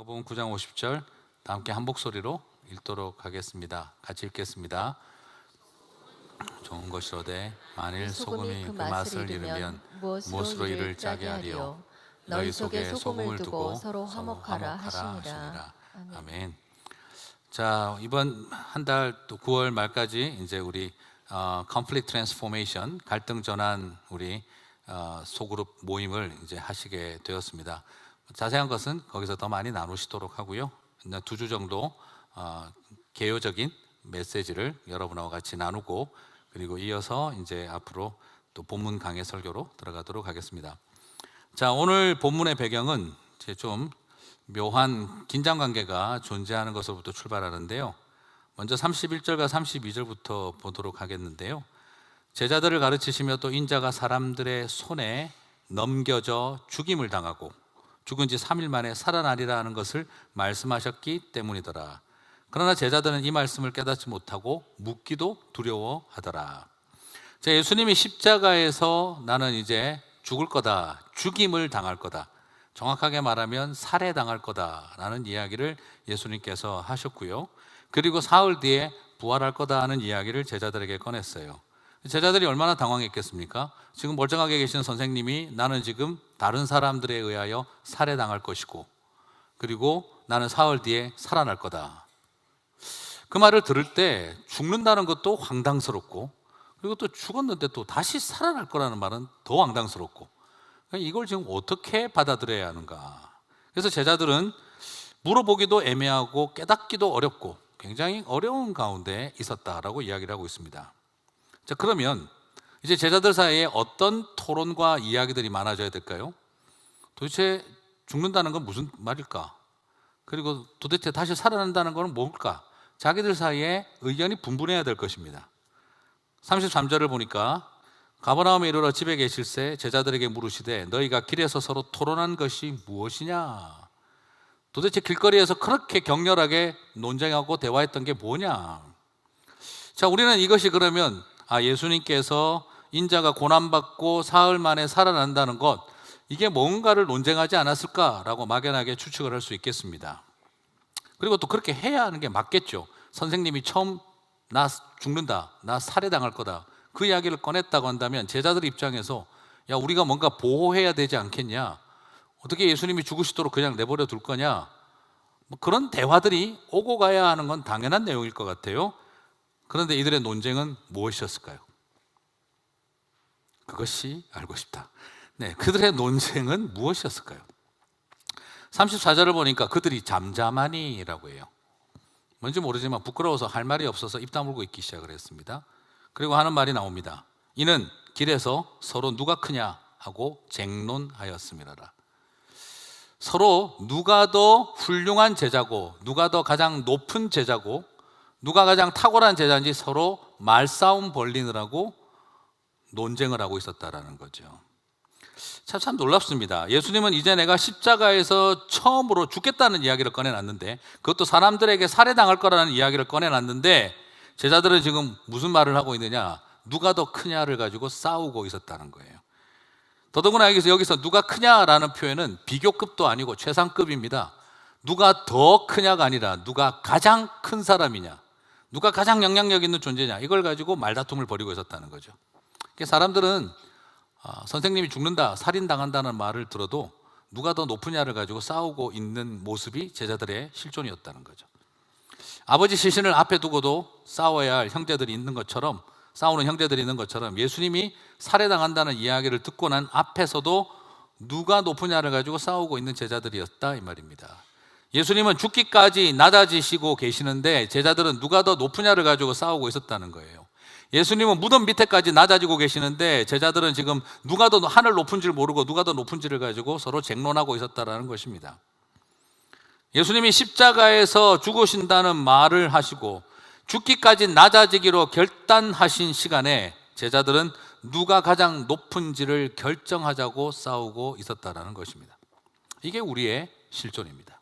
마가복음 9장 50절 다 함께 한 목소리로 읽도록 하겠습니다. 같이 읽겠습니다. 좋은 것이로되 만일 소금이 그 맛을 잃으면 무엇으로 이를 짜게 하리요. 너희 속에 소금을 두고 서로 화목하라 하시니라. 아멘. 자, 이번 한 달 또 9월 말까지 이제 우리 conflict transformation 갈등 전환 우리 소그룹 모임을 이제 하시게 되었습니다. 자세한 것은 거기서 더 많이 나누시도록 하고요. 2주 정도 개요적인 메시지를 여러분하고 같이 나누고 그리고 이어서 이제 앞으로 또 본문 강해 설교로 들어가도록 하겠습니다. 자, 오늘 본문의 배경은 좀 묘한 긴장 관계가 존재하는 것으로부터 출발하는데요. 먼저 31절과 32절부터 보도록 하겠는데요. 제자들을 가르치시며 또 인자가 사람들의 손에 넘겨져 죽임을 당하고 죽은 지 3일 만에 살아나리라 하는 것을 말씀하셨기 때문이더라. 그러나 제자들은 이 말씀을 깨닫지 못하고 묻기도 두려워하더라. 예수님이 십자가에서 나는 이제 죽을 거다, 죽임을 당할 거다, 정확하게 말하면 살해당할 거다라는 이야기를 예수님께서 하셨고요. 그리고 사흘 뒤에 부활할 거다 하는 이야기를 제자들에게 꺼냈어요. 제자들이 얼마나 당황했겠습니까? 지금 멀쩡하게 계신 선생님이 나는 지금 다른 사람들에 의하여 살해당할 것이고 그리고 나는 사흘 뒤에 살아날 거다. 그 말을 들을 때 죽는다는 것도 황당스럽고 그리고 또 죽었는데 또 다시 살아날 거라는 말은 더 황당스럽고 이걸 지금 어떻게 받아들여야 하는가. 그래서 제자들은 물어보기도 애매하고 깨닫기도 어렵고 굉장히 어려운 가운데 있었다라고 이야기를 하고 있습니다. 자, 그러면 이제 제자들 사이에 어떤 토론과 이야기들이 많아져야 될까요? 도대체 죽는다는 건 무슨 말일까? 그리고 도대체 다시 살아난다는 건 뭘까? 자기들 사이에 의견이 분분해야 될 것입니다. 33절을 보니까 가버나움에 이르러 집에 계실새 제자들에게 물으시되 너희가 길에서 서로 토론한 것이 무엇이냐? 도대체 길거리에서 그렇게 격렬하게 논쟁하고 대화했던 게 뭐냐? 자, 우리는 이것이 그러면 예수님께서 인자가 고난받고 사흘 만에 살아난다는 것, 이게 뭔가를 논쟁하지 않았을까라고 막연하게 추측을 할 수 있겠습니다. 그리고 또 그렇게 해야 하는 게 맞겠죠. 선생님이 처음 나 죽는다, 나 살해당할 거다, 그 이야기를 꺼냈다고 한다면 제자들 입장에서 야, 우리가 뭔가 보호해야 되지 않겠냐, 어떻게 예수님이 죽으시도록 그냥 내버려 둘 거냐, 그런 대화들이 오고 가야 하는 건 당연한 내용일 것 같아요. 그런데 이들의 논쟁은 무엇이었을까요? 그것이 알고 싶다. 네, 그들의 논쟁은 무엇이었을까요? 34절을 보니까 그들이 잠잠하니라고 해요. 뭔지 모르지만 부끄러워서 할 말이 없어서 입 다물고 있기 시작을 했습니다. 그리고 하는 말이 나옵니다. 이는 길에서 서로 누가 크냐 하고 쟁론하였습니다. 서로 누가 더 훌륭한 제자고 누가 더 가장 높은 제자고 누가 가장 탁월한 제자인지 서로 말싸움 벌리느라고 논쟁을 하고 있었다라는 거죠. 참 놀랍습니다. 예수님은 이제 내가 십자가에서 처음으로 죽겠다는 이야기를 꺼내놨는데, 그것도 사람들에게 살해당할 거라는 이야기를 꺼내놨는데 제자들은 지금 무슨 말을 하고 있느냐? 누가 더 크냐를 가지고 싸우고 있었다는 거예요. 더더구나 여기서 누가 크냐라는 표현은 비교급도 아니고 최상급입니다. 누가 더 크냐가 아니라 누가 가장 큰 사람이냐, 누가 가장 영향력 있는 존재냐, 이걸 가지고 말다툼을 벌이고 있었다는 거죠. 사람들은 선생님이 죽는다, 살인당한다는 말을 들어도 누가 더 높으냐를 가지고 싸우고 있는 모습이 제자들의 실존이었다는 거죠. 아버지 시신을 앞에 두고도 싸워야 할 형제들이 있는 것처럼, 싸우는 형제들이 있는 것처럼 예수님이 살해당한다는 이야기를 듣고 난 앞에서도 누가 높으냐를 가지고 싸우고 있는 제자들이었다 이 말입니다. 예수님은 죽기까지 낮아지시고 계시는데 제자들은 누가 더 높으냐를 가지고 싸우고 있었다는 거예요. 예수님은 무덤 밑에까지 낮아지고 계시는데 제자들은 지금 누가 더 하늘 높은 줄 모르고 누가 더 높은지를 가지고 서로 쟁론하고 있었다는 것입니다. 예수님이 십자가에서 죽으신다는 말을 하시고 죽기까지 낮아지기로 결단하신 시간에 제자들은 누가 가장 높은지를 결정하자고 싸우고 있었다는 것입니다. 이게 우리의 실존입니다.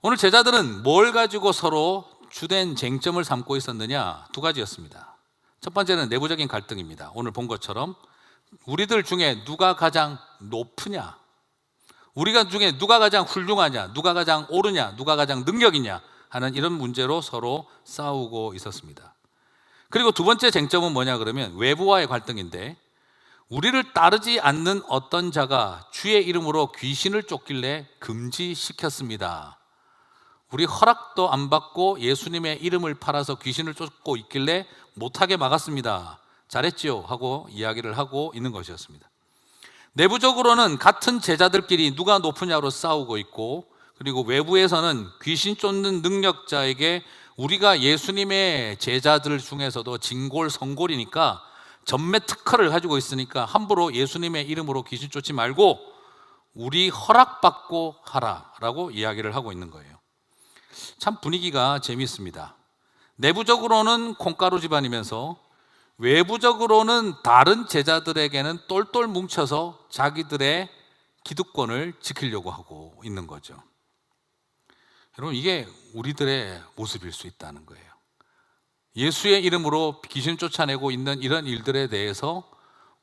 오늘 제자들은 뭘 가지고 서로 주된 쟁점을 삼고 있었느냐? 두 가지였습니다. 첫 번째는 내부적인 갈등입니다. 오늘 본 것처럼 우리들 중에 누가 가장 높으냐, 우리가 중에 누가 가장 훌륭하냐, 누가 가장 옳으냐, 누가 가장 능력 있냐 하는 이런 문제로 서로 싸우고 있었습니다. 그리고 두 번째 쟁점은 뭐냐 그러면 외부와의 갈등인데, 우리를 따르지 않는 어떤 자가 주의 이름으로 귀신을 쫓길래 금지시켰습니다. 우리 허락도 안 받고 예수님의 이름을 팔아서 귀신을 쫓고 있길래 못하게 막았습니다. 잘했지요 하고 이야기를 하고 있는 것이었습니다. 내부적으로는 같은 제자들끼리 누가 높으냐로 싸우고 있고, 그리고 외부에서는 귀신 쫓는 능력자에게 우리가 예수님의 제자들 중에서도 진골성골이니까 전매 특허를 가지고 있으니까 함부로 예수님의 이름으로 귀신 쫓지 말고 우리 허락받고 하라라고 이야기를 하고 있는 거예요. 참 분위기가 재미있습니다. 내부적으로는 콩가루 집안이면서 외부적으로는 다른 제자들에게는 똘똘 뭉쳐서 자기들의 기득권을 지키려고 하고 있는 거죠. 여러분, 이게 우리들의 모습일 수 있다는 거예요. 예수의 이름으로 귀신 쫓아내고 있는 이런 일들에 대해서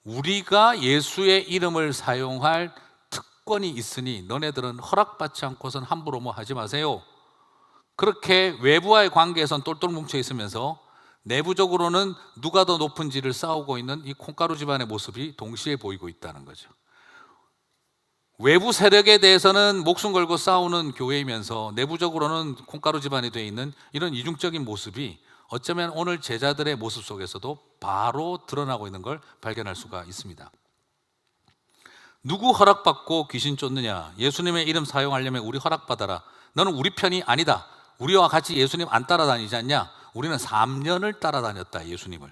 우리가 예수의 이름을 사용할 특권이 있으니 너네들은 허락받지 않고선 함부로 뭐 하지 마세요. 그렇게 외부와의 관계에선 똘똘 뭉쳐 있으면서 내부적으로는 누가 더 높은지를 싸우고 있는 이 콩가루 집안의 모습이 동시에 보이고 있다는 거죠. 외부 세력에 대해서는 목숨 걸고 싸우는 교회이면서 내부적으로는 콩가루 집안이 되어 있는 이런 이중적인 모습이 어쩌면 오늘 제자들의 모습 속에서도 바로 드러나고 있는 걸 발견할 수가 있습니다. 누구 허락받고 귀신 쫓느냐? 예수님의 이름 사용하려면 우리 허락받아라. 너는 우리 편이 아니다. 우리와 같이 예수님 안 따라다니지 않냐? 우리는 3년을 따라다녔다, 예수님을.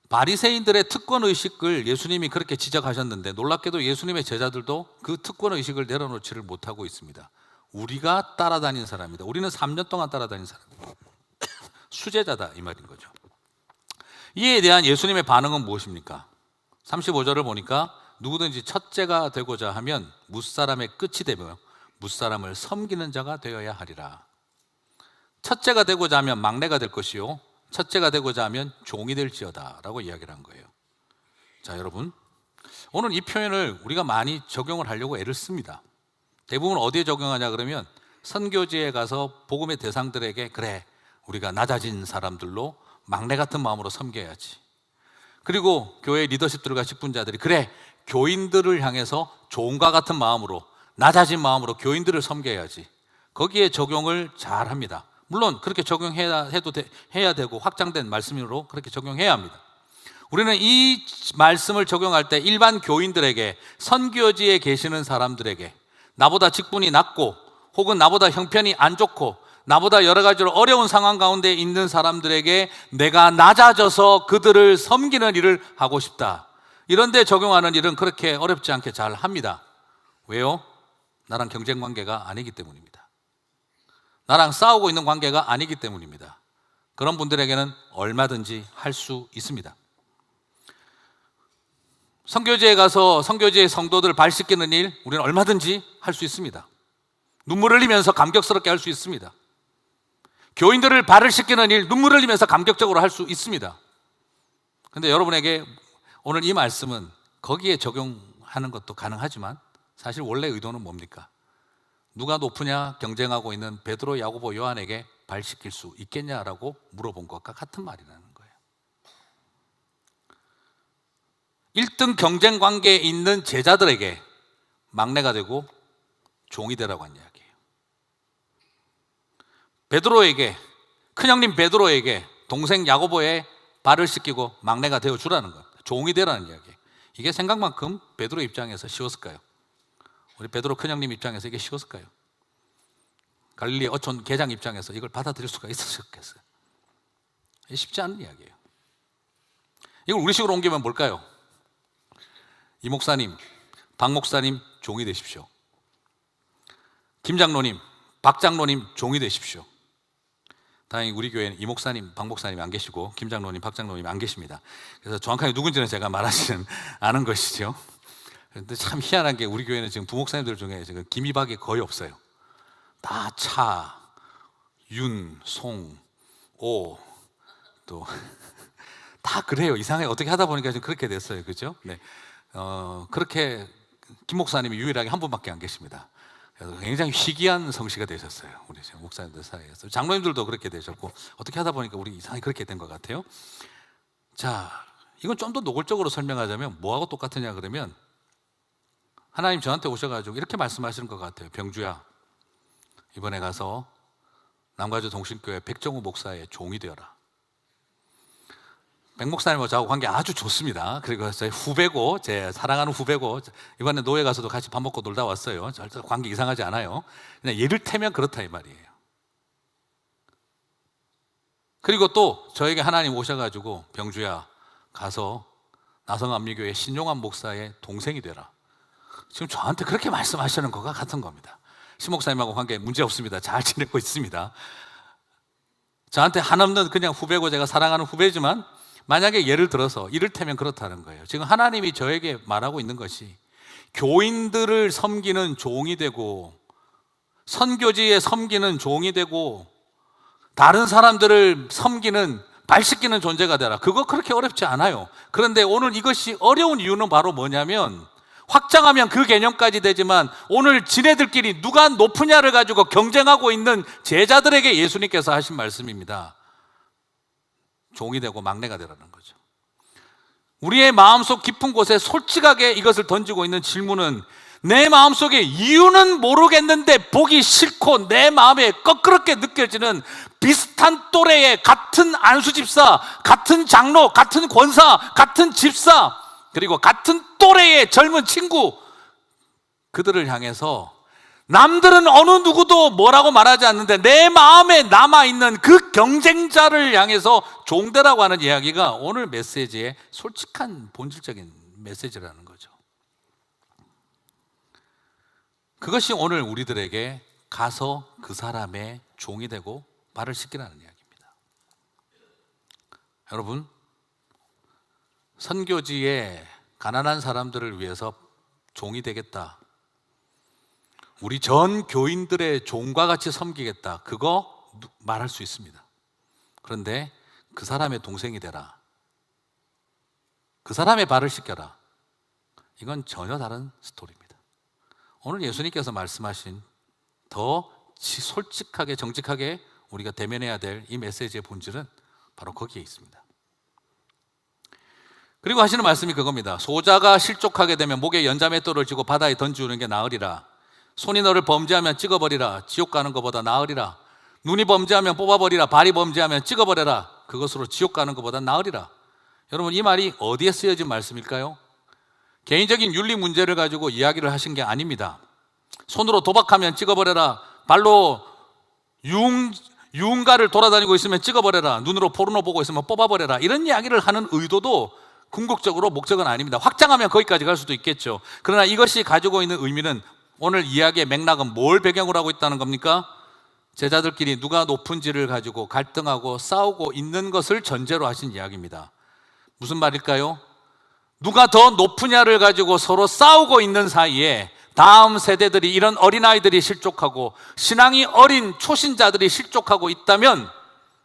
바리새인들의 특권의식을 예수님이 그렇게 지적하셨는데 놀랍게도 예수님의 제자들도 그 특권의식을 내려놓지를 못하고 있습니다. 우리가 따라다닌 사람이다. 우리는 3년 동안 따라다닌 사람이다. 수제자다 이 말인 거죠. 이에 대한 예수님의 반응은 무엇입니까? 35절을 보니까 누구든지 첫째가 되고자 하면 무사람의 끝이 되며 무사람을 섬기는 자가 되어야 하리라. 첫째가 되고자 하면 막내가 될 것이요 첫째가 되고자 하면 종이 될지어다 라고 이야기를 한 거예요. 자, 여러분, 오늘 이 표현을 우리가 많이 적용을 하려고 애를 씁니다. 대부분 어디에 적용하냐 그러면 선교지에 가서 복음의 대상들에게 그래, 우리가 낮아진 사람들로 막내 같은 마음으로 섬겨야지. 그리고 교회 리더십들과 직분자들이 그래, 교인들을 향해서 종과 같은 마음으로, 낮아진 마음으로 교인들을 섬겨야지. 거기에 적용을 잘 합니다. 물론 그렇게 적용해야 해야 되고 확장된 말씀으로 그렇게 적용해야 합니다. 우리는 이 말씀을 적용할 때 일반 교인들에게, 선교지에 계시는 사람들에게, 나보다 직분이 낮고 혹은 나보다 형편이 안 좋고 나보다 여러 가지로 어려운 상황 가운데 있는 사람들에게 내가 낮아져서 그들을 섬기는 일을 하고 싶다. 이런 데 적용하는 일은 그렇게 어렵지 않게 잘 합니다. 왜요? 나랑 경쟁 관계가 아니기 때문입니다. 나랑 싸우고 있는 관계가 아니기 때문입니다. 그런 분들에게는 얼마든지 할 수 있습니다. 선교지에 가서 선교지의 성도들을 발 씻기는 일, 우리는 얼마든지 할 수 있습니다. 눈물 흘리면서 감격스럽게 할 수 있습니다. 교인들을 발을 씻기는 일, 눈물 흘리면서 감격적으로 할 수 있습니다. 그런데 여러분에게 오늘 이 말씀은 거기에 적용하는 것도 가능하지만 사실 원래 의도는 뭡니까? 누가 높으냐 경쟁하고 있는 베드로, 야고보, 요한에게 발 씻길 수 있겠냐라고 물어본 것과 같은 말이라는 거예요. 1등 경쟁 관계에 있는 제자들에게 막내가 되고 종이 되라고 한 이야기예요. 베드로에게, 큰형님 베드로에게 동생 야고보의 발을 씻기고 막내가 되어주라는 것, 종이 되라는 이야기예요. 이게 생각만큼 베드로 입장에서 쉬웠을까요? 우리 베드로 큰형님 입장에서 이게 쉬웠을까요? 갈릴리 어촌 계장 입장에서 이걸 받아들일 수가 있었겠어요? 쉽지 않은 이야기예요. 이걸 우리식으로 옮기면 뭘까요? 이 목사님, 박 목사님 종이 되십시오. 김 장로님, 박 장로님 종이 되십시오. 다행히 우리 교회는 이 목사님, 박 목사님이 안 계시고 김 장로님, 박 장로님이 안 계십니다. 그래서 정확하게 누군지는 제가 말하지는 않은 것이죠. 그런데 참 희한한 게 우리 교회는 지금 부목사님들 중에 지금 김이 박이 거의 없어요. 다 차, 윤, 송, 오, 또 다 그래요. 이상하게 어떻게 하다 보니까 좀 그렇게 됐어요. 그죠? 네. 그렇게 김 목사님이 유일하게 한 분밖에 안 계십니다. 그래서 굉장히 희귀한 성씨가 되셨어요. 우리 목사님들 사이에서. 장로님들도 그렇게 되셨고, 어떻게 하다 보니까 우리 이상하게 그렇게 된 것 같아요. 자, 이건 좀 더 노골적으로 설명하자면 뭐하고 똑같으냐 그러면, 하나님 저한테 오셔가지고 이렇게 말씀하시는 것 같아요. 병주야, 이번에 가서 남가주 동신교회 백정우 목사의 종이 되어라. 백 목사님하고 저하고 관계 아주 좋습니다. 그리고 제 후배고, 제 사랑하는 후배고, 이번에 노예 가서도 같이 밥 먹고 놀다 왔어요. 절대 관계 이상하지 않아요. 그냥 예를 테면 그렇다 이 말이에요. 그리고 또 저에게 하나님 오셔가지고 병주야, 가서 나성암리교회 신용환 목사의 동생이 되라. 지금 저한테 그렇게 말씀하시는 것과 같은 겁니다. 신 목사님하고 관계 문제 없습니다. 잘 지내고 있습니다. 저한테 한없는 그냥 후배고 제가 사랑하는 후배지만, 만약에 예를 들어서 이를테면 그렇다는 거예요. 지금 하나님이 저에게 말하고 있는 것이, 교인들을 섬기는 종이 되고 선교지에 섬기는 종이 되고 다른 사람들을 섬기는 발 씻기는 존재가 되라. 그거 그렇게 어렵지 않아요. 그런데 오늘 이것이 어려운 이유는 바로 뭐냐면, 확장하면 그 개념까지 되지만 오늘 지네들끼리 누가 높으냐를 가지고 경쟁하고 있는 제자들에게 예수님께서 하신 말씀입니다. 종이 되고 막내가 되라는 거죠. 우리의 마음속 깊은 곳에 솔직하게 이것을 던지고 있는 질문은, 내 마음속에 이유는 모르겠는데 보기 싫고 내 마음에 껄끄럽게 느껴지는 비슷한 또래의 같은 안수집사, 같은 장로, 같은 권사, 같은 집사, 그리고 같은 또래의 젊은 친구, 그들을 향해서 남들은 어느 누구도 뭐라고 말하지 않는데 내 마음에 남아있는 그 경쟁자를 향해서 종되라고 하는 이야기가 오늘 메시지의 솔직한 본질적인 메시지라는 거죠. 그것이 오늘 우리들에게 가서 그 사람의 종이 되고 발을 씻기라는 이야기입니다. 여러분, 선교지에 가난한 사람들을 위해서 종이 되겠다, 우리 전 교인들의 종과 같이 섬기겠다, 그거 말할 수 있습니다. 그런데 그 사람의 동생이 되라, 그 사람의 발을 씻겨라, 이건 전혀 다른 스토리입니다. 오늘 예수님께서 말씀하신 더 솔직하게 정직하게 우리가 대면해야 될 이 메시지의 본질은 바로 거기에 있습니다. 그리고 하시는 말씀이 그겁니다. 소자가 실족하게 되면 목에 연자맷돌을 쥐고 바다에 던지는 게 나으리라. 손이 너를 범죄하면 찍어버리라. 지옥 가는 것보다 나으리라. 눈이 범죄하면 뽑아버리라. 발이 범죄하면 찍어버려라. 그것으로 지옥 가는 것보다 나으리라. 여러분, 이 말이 어디에 쓰여진 말씀일까요? 개인적인 윤리 문제를 가지고 이야기를 하신 게 아닙니다. 손으로 도박하면 찍어버려라. 발로 유흥가를 돌아다니고 있으면 찍어버려라. 눈으로 포르노 보고 있으면 뽑아버려라. 이런 이야기를 하는 의도도 궁극적으로 목적은 아닙니다. 확장하면 거기까지 갈 수도 있겠죠. 그러나 이것이 가지고 있는 의미는, 오늘 이야기의 맥락은 뭘 배경으로 하고 있다는 겁니까? 제자들끼리 누가 높은지를 가지고 갈등하고 싸우고 있는 것을 전제로 하신 이야기입니다. 무슨 말일까요? 누가 더 높으냐를 가지고 서로 싸우고 있는 사이에 다음 세대들이, 이런 어린아이들이 실족하고 신앙이 어린 초신자들이 실족하고 있다면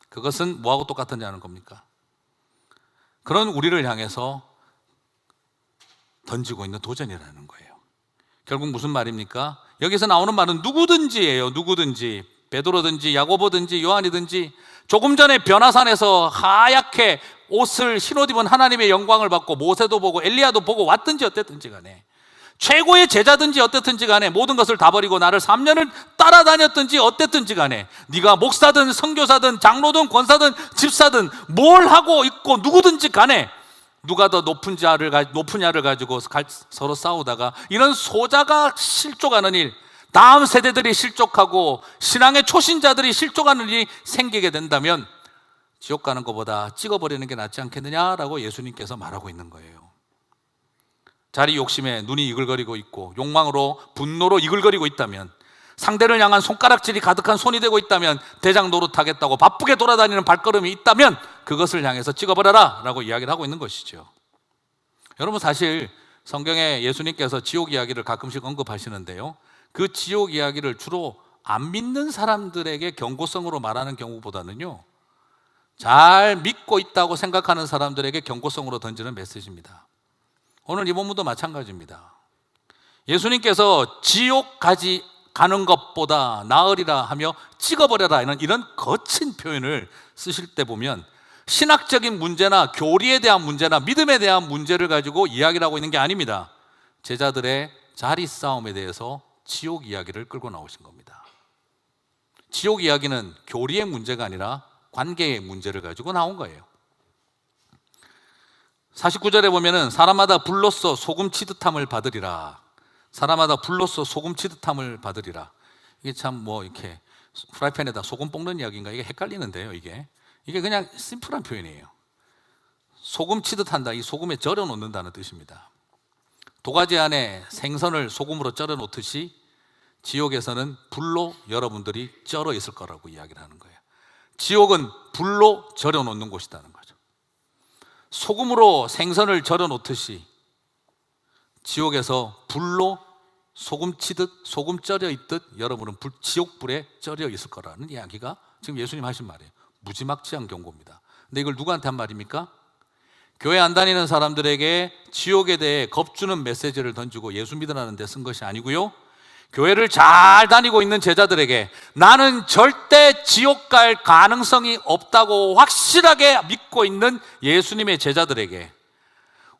그것은 뭐하고 똑같느냐는 겁니까? 그런 우리를 향해서 던지고 있는 도전이라는 거예요. 결국 무슨 말입니까? 여기서 나오는 말은 누구든지예요. 누구든지. 베드로든지 야고보든지 요한이든지, 조금 전에 변화산에서 하얗게 옷을 흰옷 입은 하나님의 영광을 받고 모세도 보고 엘리야도 보고 왔든지 어땠든지 간에, 최고의 제자든지 어땠든지 간에, 모든 것을 다 버리고 나를 3년을 따라다녔든지 어땠든지 간에, 네가 목사든 선교사든 장로든 권사든 집사든 뭘 하고 있고 누구든지 간에, 누가 더 높으냐를 가지고 서로 싸우다가 이런 소자가 실족하는 일, 다음 세대들이 실족하고 신앙의 초신자들이 실족하는 일이 생기게 된다면 지옥 가는 것보다 찍어버리는 게 낫지 않겠느냐라고 예수님께서 말하고 있는 거예요. 자리 욕심에 눈이 이글거리고 있고 욕망으로, 분노로 이글거리고 있다면, 상대를 향한 손가락질이 가득한 손이 되고 있다면, 대장 노릇하겠다고 바쁘게 돌아다니는 발걸음이 있다면 그것을 향해서 찍어버려라 라고 이야기를 하고 있는 것이죠. 여러분, 사실 성경에 예수님께서 지옥 이야기를 가끔씩 언급하시는데요, 그 지옥 이야기를 주로 안 믿는 사람들에게 경고성으로 말하는 경우보다는요, 잘 믿고 있다고 생각하는 사람들에게 경고성으로 던지는 메시지입니다. 오늘 이 본문도 마찬가지입니다. 예수님께서 지옥 가는 것보다 나으리라 하며 찍어버려라 이런 거친 표현을 쓰실 때 보면 신학적인 문제나 교리에 대한 문제나 믿음에 대한 문제를 가지고 이야기를 하고 있는 게 아닙니다. 제자들의 자리 싸움에 대해서 지옥 이야기를 끌고 나오신 겁니다. 지옥 이야기는 교리의 문제가 아니라 관계의 문제를 가지고 나온 거예요. 49절에 보면은 사람마다 불로써 소금 치듯함을 받으리라. 사람마다 불로써 소금 치듯함을 받으리라. 이게 참 이렇게 프라이팬에다 소금 볶는 이야기인가? 이게 헷갈리는데요. 이게 그냥 심플한 표현이에요. 소금 치듯한다. 이 소금에 절여 놓는다는 뜻입니다. 도가지 안에 생선을 소금으로 절여 놓듯이 지옥에서는 불로 여러분들이 절어 있을 거라고 이야기를 하는 거예요. 지옥은 불로 절여 놓는 곳이라는 거죠. 소금으로 생선을 절여 놓듯이 지옥에서 불로 소금 치듯 소금 절여 있듯 여러분은 지옥 불에 절여 있을 거라는 이야기가 지금 예수님 하신 말이에요. 무지막지한 경고입니다. 근데 이걸 누구한테 한 말입니까? 교회 안 다니는 사람들에게 지옥에 대해 겁주는 메시지를 던지고 예수 믿으라는 데 쓴 것이 아니고요, 교회를 잘 다니고 있는 제자들에게 나는 절대 지옥 갈 가능성이 없다고 확실하게 믿고 있는 예수님의 제자들에게,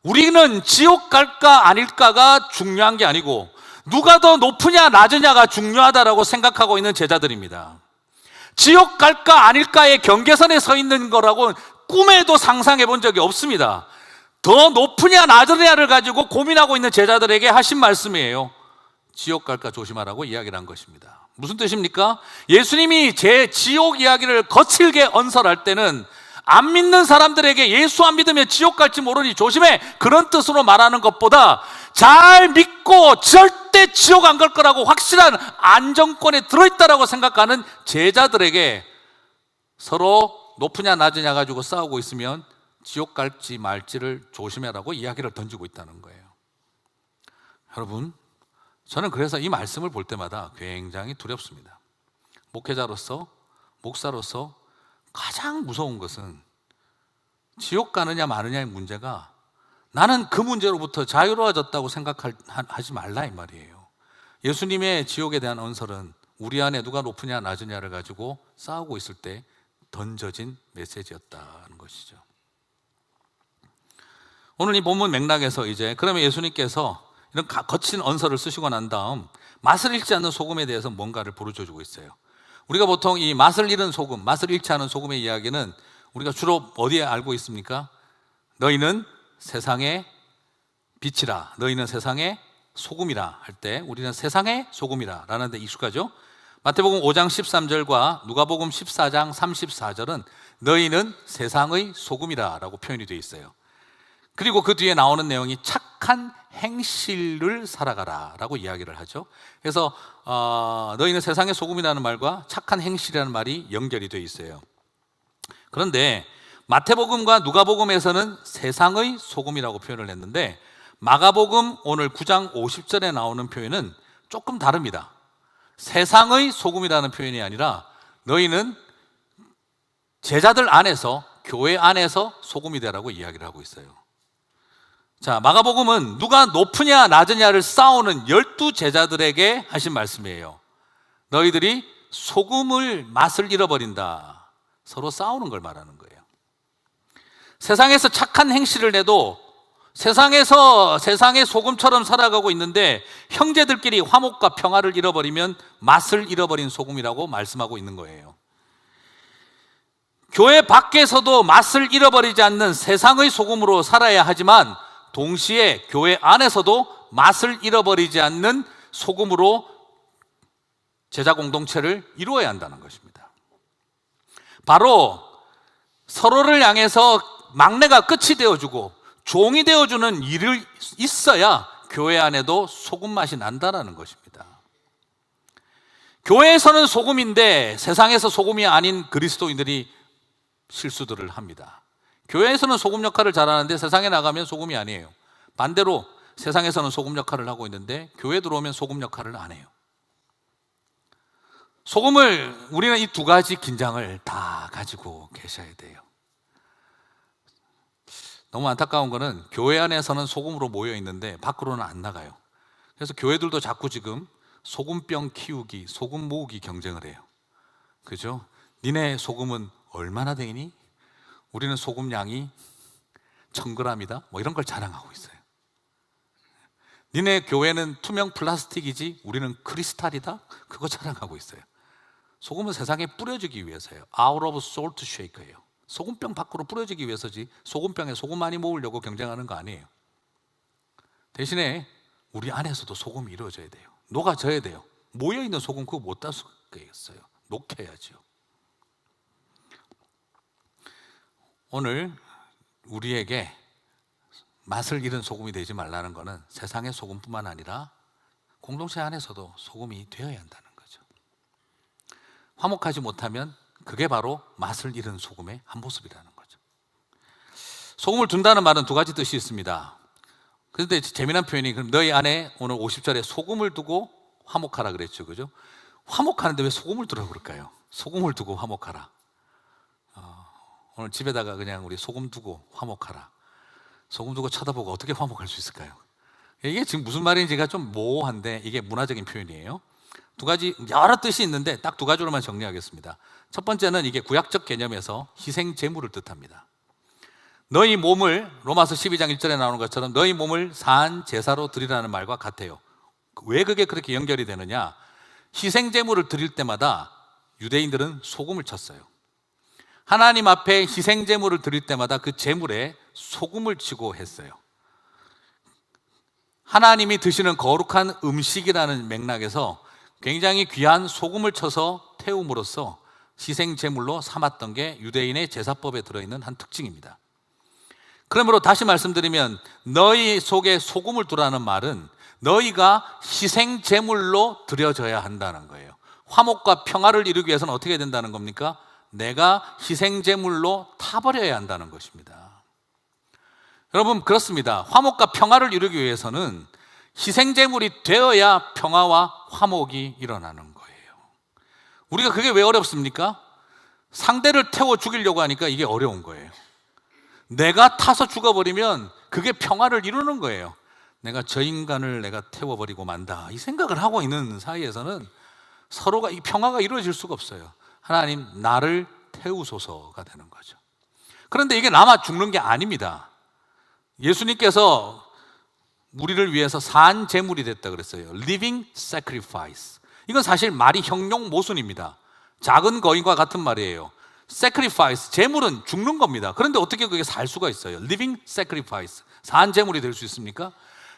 우리는 지옥 갈까 아닐까가 중요한 게 아니고 누가 더 높으냐 낮으냐가 중요하다라고 생각하고 있는 제자들입니다. 지옥 갈까 아닐까의 경계선에 서 있는 거라고 꿈에도 상상해 본 적이 없습니다. 더 높으냐 낮으냐를 가지고 고민하고 있는 제자들에게 하신 말씀이에요. 지옥 갈까 조심하라고 이야기를 한 것입니다. 무슨 뜻입니까? 예수님이 제 지옥 이야기를 거칠게 언설할 때는 안 믿는 사람들에게 예수 안 믿으면 지옥 갈지 모르니 조심해, 그런 뜻으로 말하는 것보다 잘 믿고 절대 지옥 안 갈 거라고 확실한 안정권에 들어있다라고 생각하는 제자들에게 서로 높으냐 낮으냐 가지고 싸우고 있으면 지옥 갈지 말지를 조심해라고 이야기를 던지고 있다는 거예요. 여러분, 저는 그래서 이 말씀을 볼 때마다 굉장히 두렵습니다. 목회자로서, 목사로서 가장 무서운 것은 지옥 가느냐 마느냐의 문제가 나는 그 문제로부터 자유로워졌다고 생각하지 말라 이 말이에요. 예수님의 지옥에 대한 언설은 우리 안에 누가 높으냐 낮으냐를 가지고 싸우고 있을 때 던져진 메시지였다는 것이죠. 오늘 이 본문 맥락에서 이제 그러면 예수님께서 이런 거친 언설을 쓰시고 난 다음 맛을 잃지 않는 소금에 대해서 뭔가를 보여주고 있어요. 우리가 보통 이 맛을 잃은 소금, 맛을 잃지 않은 소금의 이야기는 우리가 주로 어디에 알고 있습니까? 너희는 세상의 빛이라, 너희는 세상의 소금이라 할 때 우리는 세상의 소금이라 라는 데 익숙하죠? 마태복음 5장 13절과 누가복음 14장 34절은 너희는 세상의 소금이라 라고 표현이 되어 있어요. 그리고 그 뒤에 나오는 내용이 착한 행실을 살아가라 라고 이야기를 하죠. 그래서 너희는 세상의 소금이라는 말과 착한 행실이라는 말이 연결이 되어 있어요. 그런데 마태복음과 누가복음에서는 세상의 소금이라고 표현을 했는데 마가복음 오늘 9장 50절에 나오는 표현은 조금 다릅니다. 세상의 소금이라는 표현이 아니라 너희는 제자들 안에서, 교회 안에서 소금이 되라고 이야기를 하고 있어요. 자, 마가복음은 누가 높으냐 낮으냐를 싸우는 12제자들에게 하신 말씀이에요. 너희들이 소금을 맛을 잃어버린다. 서로 싸우는 걸 말하는 거예요. 세상에서 착한 행실을 내도 세상에서 세상의 소금처럼 살아가고 있는데 형제들끼리 화목과 평화를 잃어버리면 맛을 잃어버린 소금이라고 말씀하고 있는 거예요. 교회 밖에서도 맛을 잃어버리지 않는 세상의 소금으로 살아야 하지만 동시에 교회 안에서도 맛을 잃어버리지 않는 소금으로 제자 공동체를 이루어야 한다는 것입니다. 바로 서로를 향해서 막내가 끝이 되어주고 종이 되어주는 일이 있어야 교회 안에도 소금 맛이 난다는 것입니다. 교회에서는 소금인데 세상에서 소금이 아닌 그리스도인들이 실수들을 합니다. 교회에서는 소금 역할을 잘하는데 세상에 나가면 소금이 아니에요. 반대로 세상에서는 소금 역할을 하고 있는데 교회 들어오면 소금 역할을 안 해요. 소금을, 우리는 이 두 가지 긴장을 다 가지고 계셔야 돼요. 너무 안타까운 거는 교회 안에서는 소금으로 모여 있는데 밖으로는 안 나가요. 그래서 교회들도 자꾸 지금 소금병 키우기, 소금 모으기 경쟁을 해요. 그죠? 니네 소금은 얼마나 되니? 우리는 소금 양이 1000g이다. 뭐 이런 걸 자랑하고 있어요. 니네 교회는 투명 플라스틱이지 우리는 크리스탈이다. 그거 자랑하고 있어요. 소금은 세상에 뿌려지기 위해서예요. Out of salt shaker예요. 소금병 밖으로 뿌려지기 위해서지 소금병에 소금 많이 모으려고 경쟁하는 거 아니에요. 대신에 우리 안에서도 소금이 이루어져야 돼요. 녹아져야 돼요. 모여있는 소금 그거 못 따수겠어요. 녹여야죠. 오늘 우리에게 맛을 잃은 소금이 되지 말라는 것은 세상의 소금뿐만 아니라 공동체 안에서도 소금이 되어야 한다는 거죠. 화목하지 못하면 그게 바로 맛을 잃은 소금의 한 모습이라는 거죠. 소금을 둔다는 말은 두 가지 뜻이 있습니다. 그런데 재미난 표현이 그럼 너희 안에 오늘 50절에 소금을 두고 화목하라 그랬죠. 그죠? 화목하는데 왜 소금을 두라고 그럴까요? 소금을 두고 화목하라. 오늘 집에다가 그냥 우리 소금 두고 화목하라. 소금 두고 쳐다보고 어떻게 화목할 수 있을까요? 이게 지금 무슨 말인지가 좀 모호한데 이게 문화적인 표현이에요. 두 가지 여러 뜻이 있는데 딱 두 가지로만 정리하겠습니다. 첫 번째는 이게 구약적 개념에서 희생 제물을 뜻합니다. 너희 몸을 로마서 12장 1절에 나오는 것처럼 너희 몸을 산 제사로 드리라는 말과 같아요. 왜 그게 그렇게 연결이 되느냐? 희생 제물을 드릴 때마다 유대인들은 소금을 쳤어요. 하나님 앞에 희생 제물을 드릴 때마다 그 제물에 소금을 치고 했어요. 하나님이 드시는 거룩한 음식이라는 맥락에서 굉장히 귀한 소금을 쳐서 태움으로써 희생 제물로 삼았던 게 유대인의 제사법에 들어있는 한 특징입니다. 그러므로 다시 말씀드리면 너희 속에 소금을 두라는 말은 너희가 희생 제물로 드려져야 한다는 거예요. 화목과 평화를 이루기 위해서는 어떻게 해야 된다는 겁니까? 내가 희생 제물로 타버려야 한다는 것입니다. 여러분 그렇습니다. 화목과 평화를 이루기 위해서는 희생 제물이 되어야 평화와 화목이 일어나는 거예요. 우리가 그게 왜 어렵습니까? 상대를 태워 죽이려고 하니까 이게 어려운 거예요. 내가 타서 죽어버리면 그게 평화를 이루는 거예요. 내가 저 인간을 내가 태워버리고 만다 이 생각을 하고 있는 사이에서는 서로가 이 평화가 이루어질 수가 없어요. 하나님 나를 태우소서가 되는 거죠. 그런데 이게 남아 죽는 게 아닙니다. 예수님께서 우리를 위해서 산 제물이 됐다 그랬어요. Living sacrifice. 이건 사실 말이 형용 모순입니다. 작은 거인과 같은 말이에요. Sacrifice, 제물은 죽는 겁니다. 그런데 어떻게 그게 살 수가 있어요? Living sacrifice, 산 제물이 될 수 있습니까?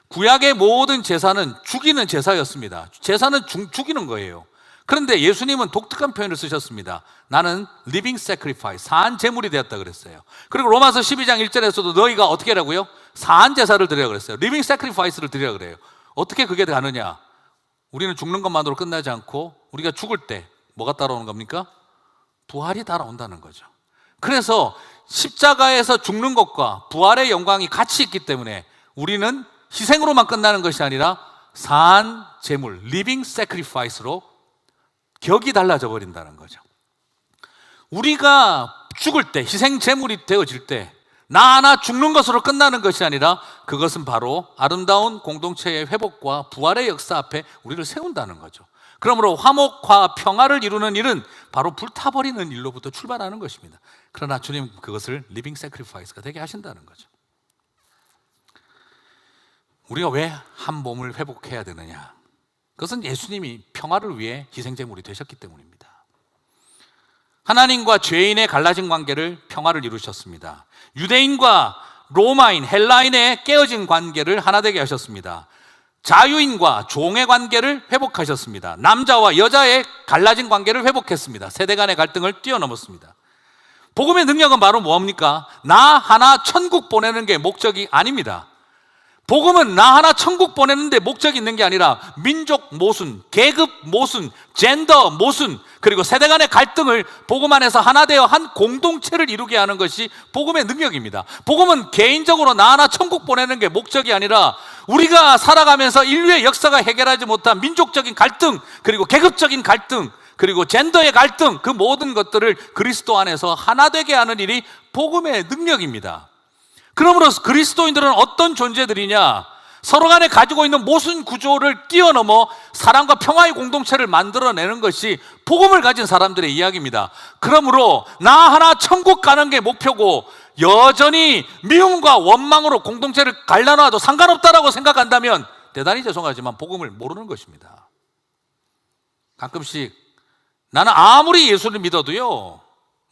구약의 모든 제사는 죽이는 제사였습니다. 제사는 죽이는 거예요. 그런데 예수님은 독특한 표현을 쓰셨습니다. 나는 living sacrifice, 산 제물이 되었다 그랬어요. 그리고 로마서 12장 1절에서도 너희가 어떻게 하라고요? 산 제사를 드리라 그랬어요. living sacrifice를 드리라 그래요. 어떻게 그게 가느냐? 우리는 죽는 것만으로 끝나지 않고 우리가 죽을 때 뭐가 따라오는 겁니까? 부활이 따라온다는 거죠. 그래서 십자가에서 죽는 것과 부활의 영광이 같이 있기 때문에 우리는 희생으로만 끝나는 것이 아니라 산 제물, living sacrifice로 격이 달라져 버린다는 거죠. 우리가 죽을 때, 희생 제물이 되어질 때 나 하나 죽는 것으로 끝나는 것이 아니라 그것은 바로 아름다운 공동체의 회복과 부활의 역사 앞에 우리를 세운다는 거죠. 그러므로 화목과 평화를 이루는 일은 바로 불타버리는 일로부터 출발하는 것입니다. 그러나 주님 그것을 리빙 세크리파이스가 되게 하신다는 거죠. 우리가 왜 한 몸을 회복해야 되느냐? 그것은 예수님이 평화를 위해 희생제물이 되셨기 때문입니다. 하나님과 죄인의 갈라진 관계를 평화를 이루셨습니다. 유대인과 로마인, 헬라인의 깨어진 관계를 하나 되게 하셨습니다. 자유인과 종의 관계를 회복하셨습니다. 남자와 여자의 갈라진 관계를 회복했습니다. 세대 간의 갈등을 뛰어넘었습니다. 복음의 능력은 바로 뭡니까? 나 하나 천국 보내는 게 목적이 아닙니다. 복음은 나 하나 천국 보내는데 목적이 있는 게 아니라 민족 모순, 계급 모순, 젠더 모순, 그리고 세대 간의 갈등을 복음 안에서 하나 되어 한 공동체를 이루게 하는 것이 복음의 능력입니다. 복음은 개인적으로 나 하나 천국 보내는 게 목적이 아니라 우리가 살아가면서 인류의 역사가 해결하지 못한 민족적인 갈등, 그리고 계급적인 갈등, 그리고 젠더의 갈등, 그 모든 것들을 그리스도 안에서 하나 되게 하는 일이 복음의 능력입니다. 그러므로 그리스도인들은 어떤 존재들이냐? 서로 간에 가지고 있는 모순 구조를 뛰어넘어 사랑과 평화의 공동체를 만들어내는 것이 복음을 가진 사람들의 이야기입니다. 그러므로 나 하나 천국 가는 게 목표고 여전히 미움과 원망으로 공동체를 갈라놔도 상관없다라고 생각한다면 대단히 죄송하지만 복음을 모르는 것입니다. 가끔씩 나는 아무리 예수를 믿어도요,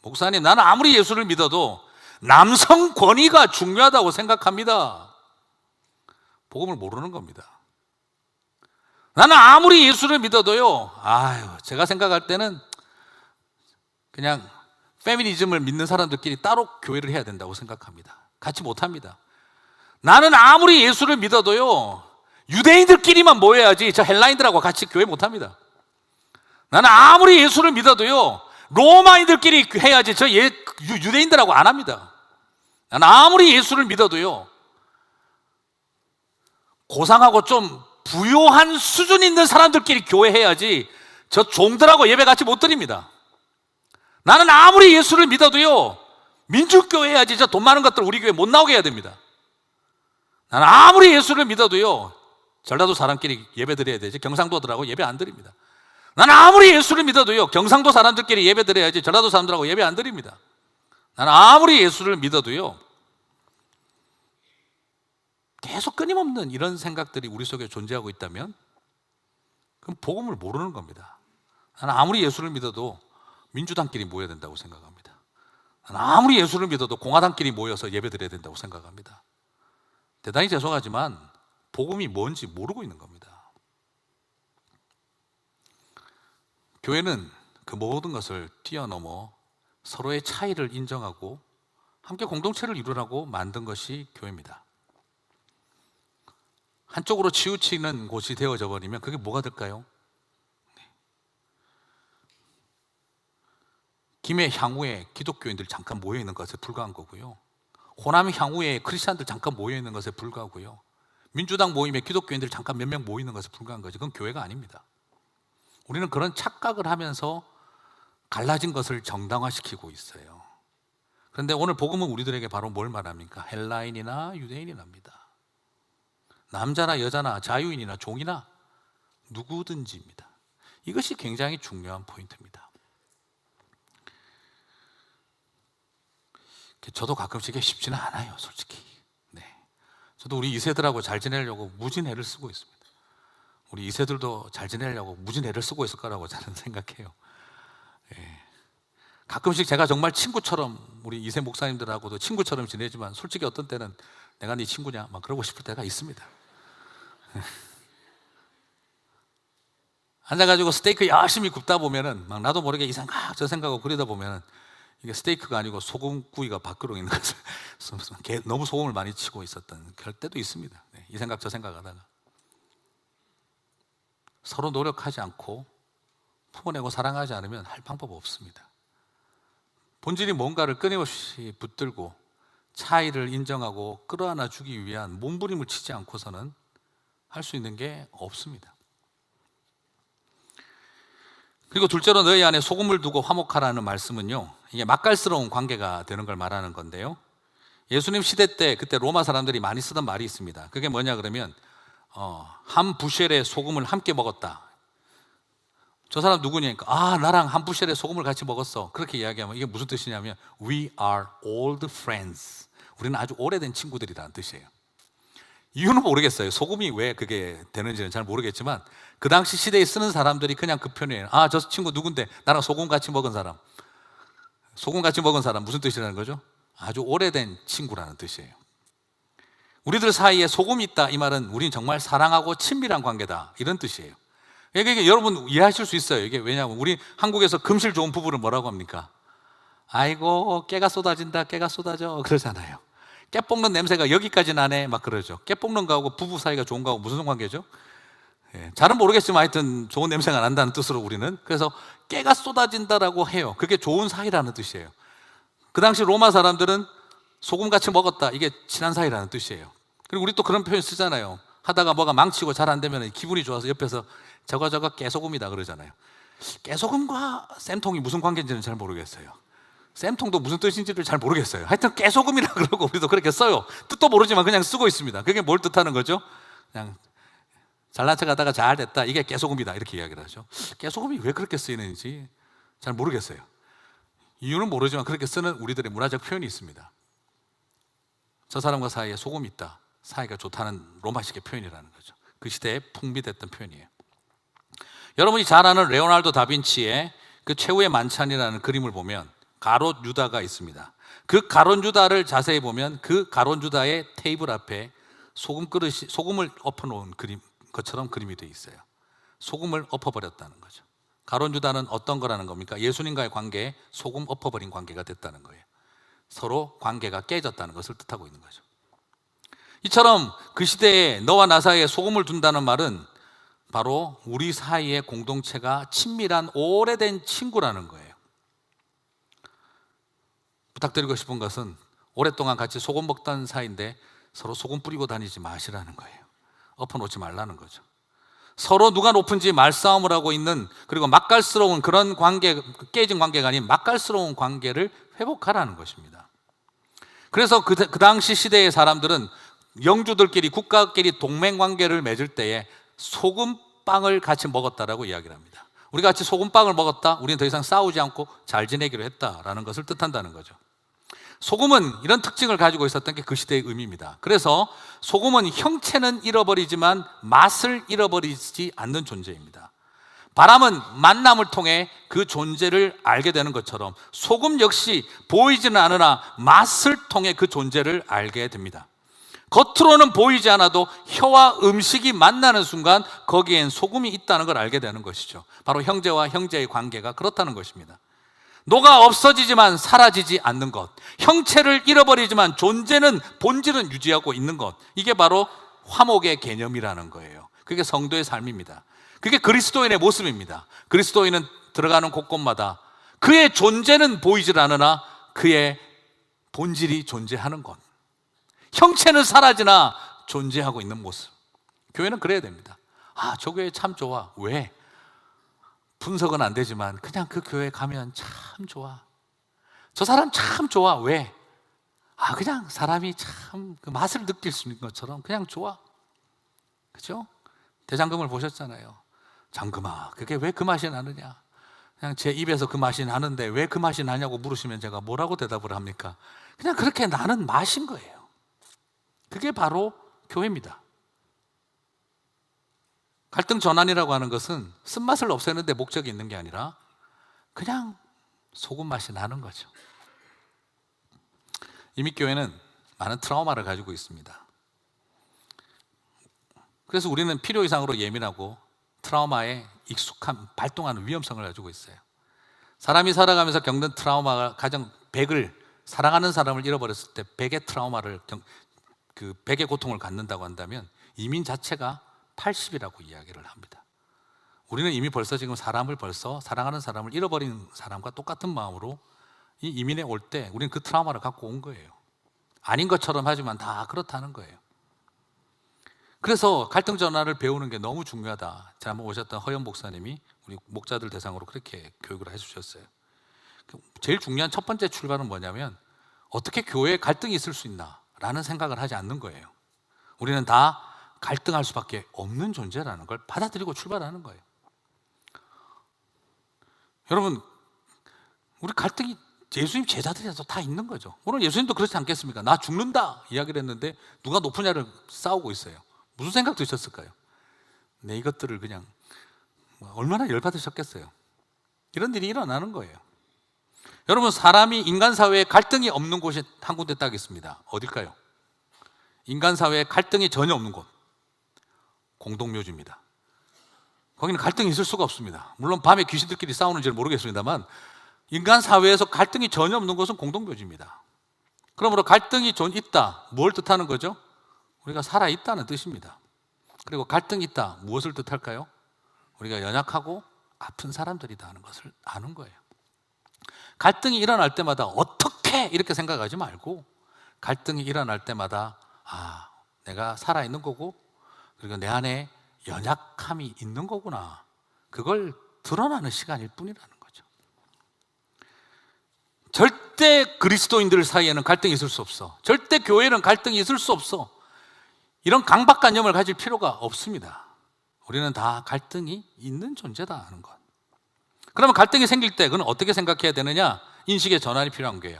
목사님 나는 아무리 예수를 믿어도 남성 권위가 중요하다고 생각합니다. 복음을 모르는 겁니다. 나는 아무리 예수를 믿어도요, 제가 생각할 때는 그냥 페미니즘을 믿는 사람들끼리 따로 교회를 해야 된다고 생각합니다. 같이 못합니다. 나는 아무리 예수를 믿어도요, 유대인들끼리만 모여야지 저 헬라인들하고 같이 교회 못합니다. 나는 아무리 예수를 믿어도요, 로마인들끼리 해야지 저 유대인들하고 안 합니다. 나는 아무리 예수를 믿어도요, 고상하고 좀 부요한 수준 있는 사람들끼리 교회해야지 저 종들하고 예배 같이 못 드립니다. 나는 아무리 예수를 믿어도요, 민주교회 해야지 저 돈 많은 것들 우리 교회 못 나오게 해야 됩니다. 나는 아무리 예수를 믿어도요, 전라도 사람끼리 예배 드려야 되지 경상도들하고 예배 안 드립니다. 나는 아무리 예수를 믿어도요, 경상도 사람들끼리 예배 드려야지 전라도 사람들하고 예배 안 드립니다. 나는 아무리 예수를 믿어도요, 계속 끊임없는 이런 생각들이 우리 속에 존재하고 있다면 그럼 복음을 모르는 겁니다. 나는 아무리 예수를 믿어도 민주당끼리 모여야 된다고 생각합니다. 나는 아무리 예수를 믿어도 공화당끼리 모여서 예배 드려야 된다고 생각합니다. 대단히 죄송하지만 복음이 뭔지 모르고 있는 겁니다. 교회는 그 모든 것을 뛰어넘어 서로의 차이를 인정하고 함께 공동체를 이루라고 만든 것이 교회입니다. 한쪽으로 치우치는 곳이 되어져 버리면 그게 뭐가 될까요? 김해 향후에 기독교인들 잠깐 모여 있는 것에 불과한 거고요. 호남 향후에 크리스찬들 잠깐 모여 있는 것에 불과하고요. 민주당 모임에 기독교인들 잠깐 몇 명 모이는 것에 불과한 거죠. 그건 교회가 아닙니다. 우리는 그런 착각을 하면서 갈라진 것을 정당화시키고 있어요. 그런데 오늘 복음은 우리들에게 바로 뭘 말합니까? 헬라인이나 유대인이랍니다. 남자나 여자나 자유인이나 종이나 누구든지입니다. 이것이 굉장히 중요한 포인트입니다. 저도 가끔씩 이게 쉽지는 않아요, 솔직히. 네. 저도 우리 2세들하고 잘 지내려고 무진 애를 쓰고 있습니다. 우리 2세들도 잘 지내려고 무진 애를 쓰고 있을 거라고 저는 생각해요. 네. 가끔씩 제가 정말 친구처럼 우리 2세 목사님들하고도 친구처럼 지내지만 솔직히 어떤 때는 내가 네 친구냐 막 그러고 싶을 때가 있습니다. 앉아가지고 스테이크 열심히 굽다 보면은 막 나도 모르게 이 생각 저 생각하고 그러다 보면은 이게 스테이크가 아니고 소금구이가 밖으로 있는 것을 너무 소금을 많이 치고 있었던 그럴 때도 있습니다. 네, 이 생각 저 생각하다가 서로 노력하지 않고 품어내고 사랑하지 않으면 할 방법 없습니다. 본질이 뭔가를 끊임없이 붙들고 차이를 인정하고 끌어안아 주기 위한 몸부림을 치지 않고서는 할 수 있는 게 없습니다. 그리고 둘째로 너희 안에 소금을 두고 화목하라는 말씀은요, 이게 맛깔스러운 관계가 되는 걸 말하는 건데요, 예수님 시대 때 그때 로마 사람들이 많이 쓰던 말이 있습니다. 그게 뭐냐 그러면 한 부쉘의 소금을 함께 먹었다. 저 사람 누구냐니까 나랑 한 부쉘의 소금을 같이 먹었어. 그렇게 이야기하면 이게 무슨 뜻이냐면 We are old friends. 우리는 아주 오래된 친구들이라는 뜻이에요. 이유는 모르겠어요. 소금이 왜 그게 되는지는 잘 모르겠지만 그 당시 시대에 쓰는 사람들이 그냥 그 표현이에요. 저 친구 누군데 나랑 소금 같이 먹은 사람. 소금 같이 먹은 사람 무슨 뜻이라는 거죠? 아주 오래된 친구라는 뜻이에요. 우리들 사이에 소금이 있다 이 말은 우린 정말 사랑하고 친밀한 관계다 이런 뜻이에요. 이게 여러분 이해하실 수 있어요. 이게 왜냐하면 우리 한국에서 금실 좋은 부부를 뭐라고 합니까? 아이고 깨가 쏟아진다 깨가 쏟아져 그러잖아요. 깨 뽑는 냄새가 여기까지 나네 막 그러죠. 깨 뽑는 거하고 부부 사이가 좋은 거하고 무슨 관계죠? 잘은 모르겠지만 하여튼 좋은 냄새가 난다는 뜻으로 우리는 그래서 깨가 쏟아진다라고 해요. 그게 좋은 사이라는 뜻이에요. 그 당시 로마 사람들은 소금같이 먹었다 이게 친한 사이라는 뜻이에요. 그리고 우리 또 그런 표현 쓰잖아요. 하다가 뭐가 망치고 잘 안 되면 기분이 좋아서 옆에서 저거 깨소금이다 그러잖아요. 깨소금과 쌤통이 무슨 관계인지는 잘 모르겠어요. 쌤통도 무슨 뜻인지를 잘 모르겠어요. 하여튼 깨소금이라 그러고 우리도 그렇게 써요. 뜻도 모르지만 그냥 쓰고 있습니다. 그게 뭘 뜻하는 거죠? 그냥 잘난 척 하다가 잘 됐다, 이게 깨소금이다, 이렇게 이야기를 하죠. 깨소금이 왜 그렇게 쓰이는지 잘 모르겠어요. 이유는 모르지만 그렇게 쓰는 우리들의 문화적 표현이 있습니다. 저 사람과 사이에 소금이 있다, 사이가 좋다는 로마식의 표현이라는 거죠. 그 시대에 풍미됐던 표현이에요. 여러분이 잘 아는 레오나르도 다빈치의 그 최후의 만찬이라는 그림을 보면 가롯 유다가 있습니다. 그 가롯 유다를 자세히 보면 그 가롯 유다의 테이블 앞에 소금을 엎어놓은 것처럼 그림이 되어 있어요. 소금을 엎어버렸다는 거죠. 가롯 유다는 어떤 거라는 겁니까? 예수님과의 관계에 소금 엎어버린 관계가 됐다는 거예요. 서로 관계가 깨졌다는 것을 뜻하고 있는 거죠. 이처럼 그 시대에 너와 나 사이에 소금을 둔다는 말은 바로 우리 사이의 공동체가 친밀한 오래된 친구라는 거예요. 부탁드리고 싶은 것은 오랫동안 같이 소금 먹던 사이인데 서로 소금 뿌리고 다니지 마시라는 거예요. 엎어놓지 말라는 거죠. 서로 누가 높은지 말싸움을 하고 있는, 그리고 맛깔스러운 그런 관계, 깨진 관계가 아닌 맛깔스러운 관계를 회복하라는 것입니다. 그래서 그 당시 시대의 사람들은 영주들끼리, 국가끼리 동맹관계를 맺을 때에 소금빵을 같이 먹었다라고 이야기를 합니다. 우리가 같이 소금빵을 먹었다, 우리는 더 이상 싸우지 않고 잘 지내기로 했다라는 것을 뜻한다는 거죠. 소금은 이런 특징을 가지고 있었던 게 그 시대의 의미입니다. 그래서 소금은 형체는 잃어버리지만 맛을 잃어버리지 않는 존재입니다. 바람은 만남을 통해 그 존재를 알게 되는 것처럼 소금 역시 보이지는 않으나 맛을 통해 그 존재를 알게 됩니다. 겉으로는 보이지 않아도 혀와 음식이 만나는 순간 거기엔 소금이 있다는 걸 알게 되는 것이죠. 바로 형제와 형제의 관계가 그렇다는 것입니다. 녹아 없어지지만 사라지지 않는 것, 형체를 잃어버리지만 존재는, 본질은 유지하고 있는 것, 이게 바로 화목의 개념이라는 거예요. 그게 성도의 삶입니다. 그게 그리스도인의 모습입니다. 그리스도인은 들어가는 곳곳마다 그의 존재는 보이질 않으나 그의 본질이 존재하는 것, 형체는 사라지나 존재하고 있는 모습. 교회는 그래야 됩니다. 아, 저 교회 참 좋아. 왜? 분석은 안 되지만 그냥 그 교회 가면 참 좋아. 저 사람 참 좋아. 왜? 아, 그냥 사람이 참 그 맛을 느낄 수 있는 것처럼 그냥 좋아. 그죠? 대장금을 보셨잖아요. 장금아, 그게 왜 그 맛이 나느냐? 그냥 제 입에서 그 맛이 나는데 왜 그 맛이 나냐고 물으시면 제가 뭐라고 대답을 합니까? 그냥 그렇게 나는 맛인 거예요. 그게 바로 교회입니다. 갈등 전환이라고 하는 것은 쓴맛을 없애는 데 목적이 있는 게 아니라 그냥 소금 맛이 나는 거죠. 이민교회는 많은 트라우마를 가지고 있습니다. 그래서 우리는 필요 이상으로 예민하고 트라우마에 익숙한, 발동하는 위험성을 가지고 있어요. 사람이 살아가면서 겪는 트라우마가 가장 100을, 사랑하는 사람을 잃어버렸을 때 100의 트라우마를, 그 100의 고통을 갖는다고 한다면 이민 자체가 80이라고 이야기를 합니다. 우리는 이미 벌써 지금 사랑하는 사람을 잃어버린 사람과 똑같은 마음으로 이 이민에 올 때 우리는 그 트라우마를 갖고 온 거예요. 아닌 것처럼 하지만 다 그렇다는 거예요. 그래서 갈등 전환을 배우는 게 너무 중요하다. 지난번 오셨던 허연 목사님이 우리 목자들 대상으로 그렇게 교육을 해주셨어요. 제일 중요한 첫 번째 출발은 뭐냐면 어떻게 교회에 갈등이 있을 수 있나 라는 생각을 하지 않는 거예요. 우리는 다 갈등할 수밖에 없는 존재라는 걸 받아들이고 출발하는 거예요. 여러분, 우리 갈등이 예수님 제자들에도 다 있는 거죠. 오늘 예수님도 그렇지 않겠습니까? 나 죽는다 이야기를 했는데 누가 높으냐를 싸우고 있어요. 무슨 생각 드셨을까요? 네, 이것들을 그냥 얼마나 열받으셨겠어요. 이런 일이 일어나는 거예요. 여러분, 사람이 인간 사회에 갈등이 없는 곳이 한 군데 딱 있습니다. 어딜까요? 인간 사회에 갈등이 전혀 없는 곳, 공동묘지입니다. 거기는 갈등이 있을 수가 없습니다. 물론 밤에 귀신들끼리 싸우는지는 모르겠습니다만 인간 사회에서 갈등이 전혀 없는 곳은 공동묘지입니다. 그러므로 갈등이 있다, 뭘 뜻하는 거죠? 우리가 살아있다는 뜻입니다. 그리고 갈등이 있다, 무엇을 뜻할까요? 우리가 연약하고 아픈 사람들이다 하는 것을 아는 거예요. 갈등이 일어날 때마다 어떻게 이렇게 생각하지 말고 갈등이 일어날 때마다 아, 내가 살아있는 거고 그리고 내 안에 연약함이 있는 거구나, 그걸 드러나는 시간일 뿐이라는 거죠. 절대 그리스도인들 사이에는 갈등이 있을 수 없어. 절대 교회는 갈등이 있을 수 없어. 이런 강박관념을 가질 필요가 없습니다. 우리는 다 갈등이 있는 존재다 하는 것. 그러면 갈등이 생길 때 그건 어떻게 생각해야 되느냐? 인식의 전환이 필요한 거예요.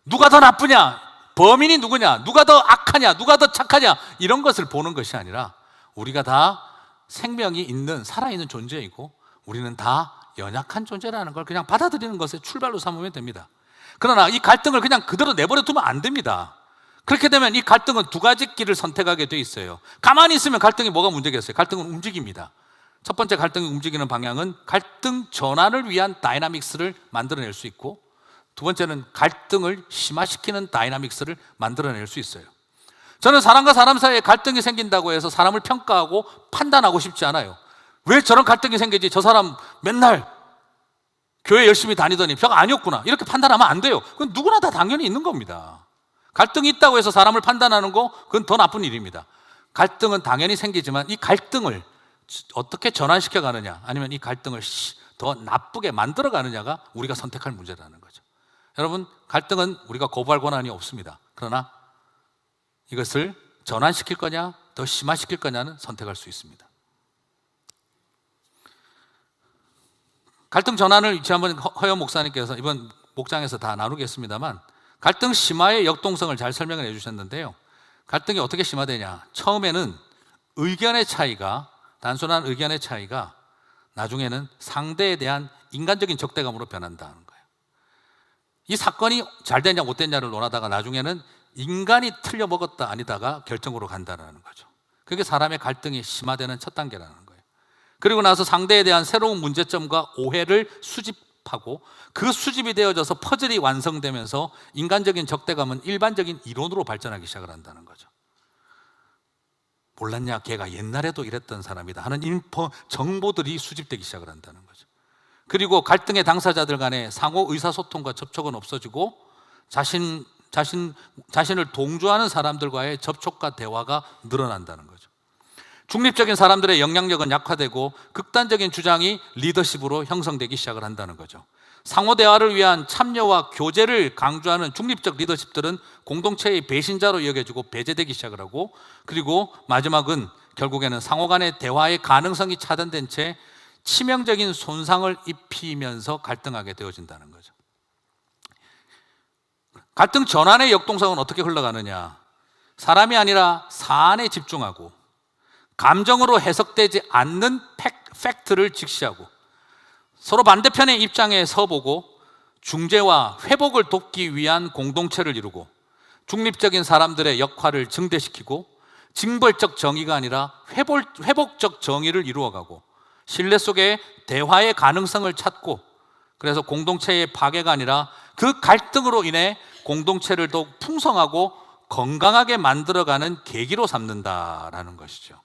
누가 더 나쁘냐? 범인이 누구냐? 누가 더 악하냐? 누가 더 착하냐? 이런 것을 보는 것이 아니라 우리가 다 생명이 있는 살아있는 존재이고 우리는 다 연약한 존재라는 걸 그냥 받아들이는 것에 출발로 삼으면 됩니다. 그러나 이 갈등을 그냥 그대로 내버려 두면 안 됩니다. 그렇게 되면 이 갈등은 두 가지 길을 선택하게 돼 있어요. 가만히 있으면 갈등이 뭐가 문제겠어요? 갈등은 움직입니다. 첫 번째 갈등이 움직이는 방향은 갈등 전환을 위한 다이나믹스를 만들어낼 수 있고, 두 번째는 갈등을 심화시키는 다이나믹스를 만들어낼 수 있어요. 저는 사람과 사람 사이에 갈등이 생긴다고 해서 사람을 평가하고 판단하고 싶지 않아요. 왜 저런 갈등이 생기지? 저 사람 맨날 교회 열심히 다니더니 별 아니었구나, 이렇게 판단하면 안 돼요. 그건 누구나 다 당연히 있는 겁니다. 갈등이 있다고 해서 사람을 판단하는 거, 그건 더 나쁜 일입니다. 갈등은 당연히 생기지만 이 갈등을 어떻게 전환시켜 가느냐, 아니면 이 갈등을 더 나쁘게 만들어 가느냐가 우리가 선택할 문제라는 거죠. 여러분, 갈등은 우리가 거부할 권한이 없습니다. 그러나 이것을 전환시킬 거냐 더 심화시킬 거냐는 선택할 수 있습니다. 갈등 전환을 지난번 허연 목사님께서 이번 목장에서 다 나누겠습니다만, 갈등 심화의 역동성을 잘 설명을 해주셨는데요. 갈등이 어떻게 심화되냐? 처음에는 의견의 차이가, 단순한 의견의 차이가 나중에는 상대에 대한 인간적인 적대감으로 변한다는 거예요. 이 사건이 잘 됐냐 못 됐냐를 논하다가 나중에는 인간이 틀려 먹었다 아니다가 결정으로 간다는 거죠. 그게 사람의 갈등이 심화되는 첫 단계라는 거예요. 그리고 나서 상대에 대한 새로운 문제점과 오해를 수집하고 그 수집이 되어져서 퍼즐이 완성되면서 인간적인 적대감은 일반적인 이론으로 발전하기 시작을 한다는 거죠. 몰랐냐? 걔가 옛날에도 이랬던 사람이다 하는 정보들이 수집되기 시작을 한다는 거죠. 그리고 갈등의 당사자들 간의 상호 의사소통과 접촉은 없어지고 자신을 동조하는 사람들과의 접촉과 대화가 늘어난다는 거죠. 중립적인 사람들의 영향력은 약화되고 극단적인 주장이 리더십으로 형성되기 시작을 한다는 거죠. 상호 대화를 위한 참여와 교제를 강조하는 중립적 리더십들은 공동체의 배신자로 여겨지고 배제되기 시작을 하고, 그리고 마지막은 결국에는 상호 간의 대화의 가능성이 차단된 채 치명적인 손상을 입히면서 갈등하게 되어진다는 거죠. 갈등 전환의 역동성은 어떻게 흘러가느냐? 사람이 아니라 사안에 집중하고 감정으로 해석되지 않는 팩트를 직시하고 서로 반대편의 입장에 서보고 중재와 회복을 돕기 위한 공동체를 이루고 중립적인 사람들의 역할을 증대시키고 징벌적 정의가 아니라 회복적 정의를 이루어가고 신뢰 속에 대화의 가능성을 찾고, 그래서 공동체의 파괴가 아니라 그 갈등으로 인해 공동체를 더욱 풍성하고 건강하게 만들어가는 계기로 삼는다라는 것이죠.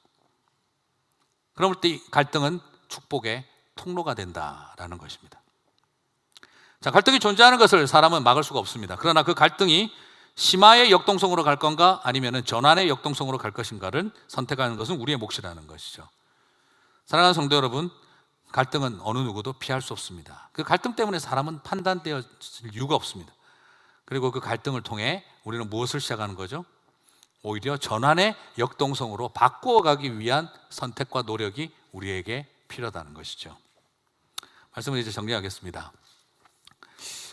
그럴 때 갈등은 축복의 통로가 된다라는 것입니다. 자, 갈등이 존재하는 것을 사람은 막을 수가 없습니다. 그러나 그 갈등이 심화의 역동성으로 갈 건가 아니면 전환의 역동성으로 갈 것인가를 선택하는 것은 우리의 몫이라는 것이죠. 사랑하는 성도 여러분, 갈등은 어느 누구도 피할 수 없습니다. 그 갈등 때문에 사람은 판단되어질 이유가 없습니다. 그리고 그 갈등을 통해 우리는 무엇을 시작하는 거죠? 오히려 전환의 역동성으로 바꾸어가기 위한 선택과 노력이 우리에게 필요하다는 것이죠. 말씀을 이제 정리하겠습니다.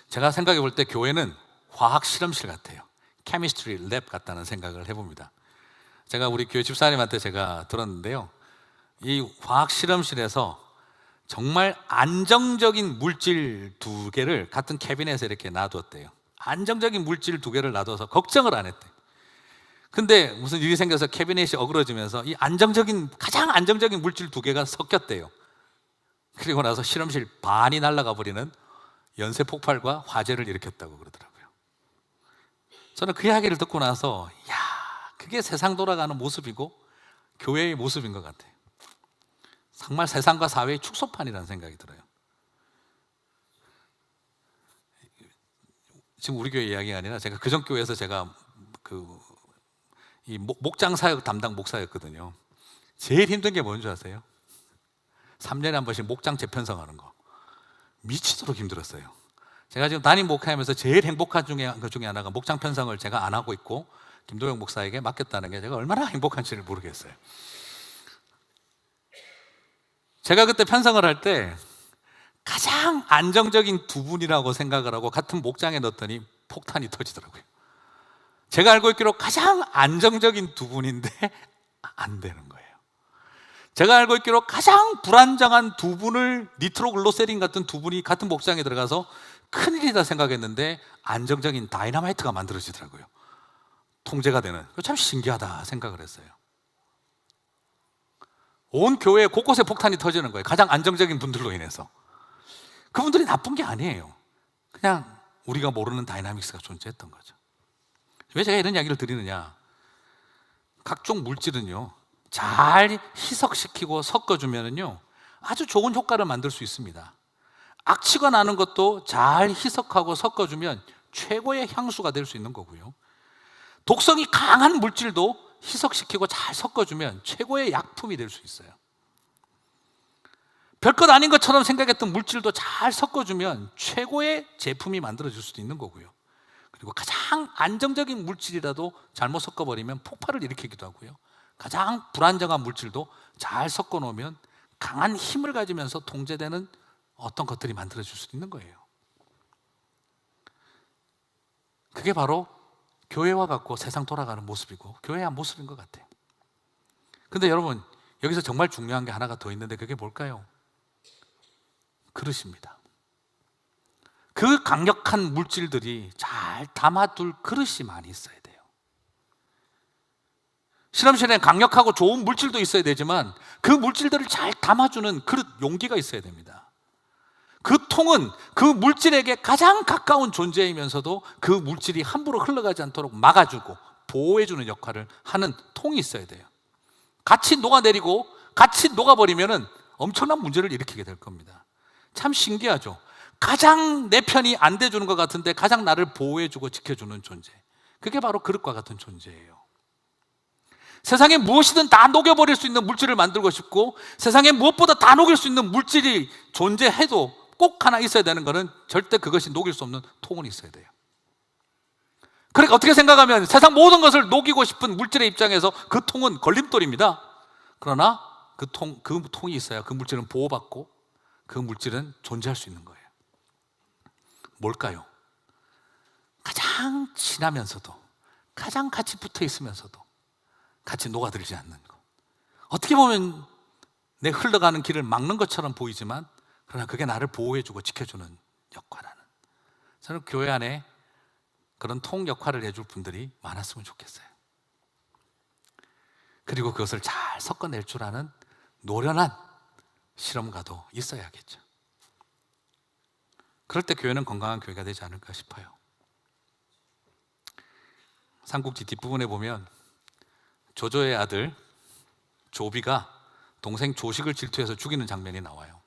제가 생각해 볼 때 교회는 화학 실험실 같아요. 케미스트리 랩 같다는 생각을 해봅니다. 제가 우리 교회 집사님한테 제가 들었는데요, 이 화학 실험실에서 정말 안정적인 물질 두 개를 같은 캐비넷에 이렇게 놔뒀대요. 안정적인 물질 두 개를 놔둬서 걱정을 안 했대요. 근데 무슨 일이 생겨서 캐비넷이 어그러지면서 이 가장 안정적인 물질 두 개가 섞였대요. 그리고 나서 실험실 반이 날아가 버리는 연쇄 폭발과 화재를 일으켰다고 그러더라고요. 저는 그 이야기를 듣고 나서 그게 세상 돌아가는 모습이고 교회의 모습인 것 같아요. 정말 세상과 사회의 축소판이라는 생각이 들어요. 지금 우리 교회 이야기가 아니라 제가 그전 교회에서 제가 이 목장 사역 담당 목사였거든요. 제일 힘든 게 뭔지 아세요? 3년에 한 번씩 목장 재편성하는 거. 미치도록 힘들었어요. 제가 지금 담임 목회하면서 제일 행복한 것 중에 하나가 목장 편성을 제가 안 하고 있고 김도영 목사에게 맡겼다는 게 제가 얼마나 행복한지를 모르겠어요. 제가 그때 편성을 할 때 가장 안정적인 두 분이라고 생각을 하고 같은 목장에 넣었더니 폭탄이 터지더라고요. 제가 알고 있기로 가장 안정적인 두 분인데 안 되는 거예요. 제가 알고 있기로 가장 불안정한 두 분을 니트로글로세린 같은 두 분이 같은 목장에 들어가서 큰일이다 생각했는데 안정적인 다이너마이트가 만들어지더라고요. 통제가 되는. 참 신기하다 생각을 했어요. 온 교회 곳곳에 폭탄이 터지는 거예요. 가장 안정적인 분들로 인해서. 그분들이 나쁜 게 아니에요. 그냥 우리가 모르는 다이나믹스가 존재했던 거죠. 왜 제가 이런 이야기를 드리느냐? 각종 물질은요, 잘 희석시키고 섞어주면은요, 아주 좋은 효과를 만들 수 있습니다. 악취가 나는 것도 잘 희석하고 섞어주면 최고의 향수가 될 수 있는 거고요. 독성이 강한 물질도 희석시키고 잘 섞어주면 최고의 약품이 될 수 있어요. 별것 아닌 것처럼 생각했던 물질도 잘 섞어주면 최고의 제품이 만들어질 수도 있는 거고요. 그리고 가장 안정적인 물질이라도 잘못 섞어버리면 폭발을 일으키기도 하고요. 가장 불안정한 물질도 잘 섞어 놓으면 강한 힘을 가지면서 통제되는 어떤 것들이 만들어질 수도 있는 거예요. 그게 바로 교회와 같고 세상 돌아가는 모습이고 교회의 한 모습인 것 같아요. 근데 여러분, 여기서 정말 중요한 게 하나가 더 있는데 그게 뭘까요? 그릇입니다. 그 강력한 물질들이 잘 담아둘 그릇이 많이 있어야 돼요. 실험실에 강력하고 좋은 물질도 있어야 되지만 그 물질들을 잘 담아주는 그릇, 용기가 있어야 됩니다. 그 통은 그 물질에게 가장 가까운 존재이면서도 그 물질이 함부로 흘러가지 않도록 막아주고 보호해주는 역할을 하는 통이 있어야 돼요. 같이 녹아내리고 같이 녹아버리면 엄청난 문제를 일으키게 될 겁니다. 참 신기하죠. 가장 내 편이 안 돼주는 것 같은데 가장 나를 보호해주고 지켜주는 존재, 그게 바로 그릇과 같은 존재예요. 세상에 무엇이든 다 녹여버릴 수 있는 물질을 만들고 싶고 세상에 무엇보다 다 녹일 수 있는 물질이 존재해도 꼭 하나 있어야 되는 것은 절대 그것이 녹일 수 없는 통은 있어야 돼요. 그러니까 어떻게 생각하면 세상 모든 것을 녹이고 싶은 물질의 입장에서 그 통은 걸림돌입니다. 그러나 그 통이 있어야 그 물질은 보호받고 그 물질은 존재할 수 있는 거예요. 뭘까요? 가장 친하면서도 가장 같이 붙어 있으면서도 같이 녹아들지 않는 것. 어떻게 보면 내 흘러가는 길을 막는 것처럼 보이지만 그러나 그게 나를 보호해주고 지켜주는 역할하는, 저는 교회 안에 그런 통 역할을 해줄 분들이 많았으면 좋겠어요. 그리고 그것을 잘 섞어낼 줄 아는 노련한 실험가도 있어야겠죠. 그럴 때 교회는 건강한 교회가 되지 않을까 싶어요. 삼국지 뒷부분에 보면 조조의 아들 조비가 동생 조식을 질투해서 죽이는 장면이 나와요.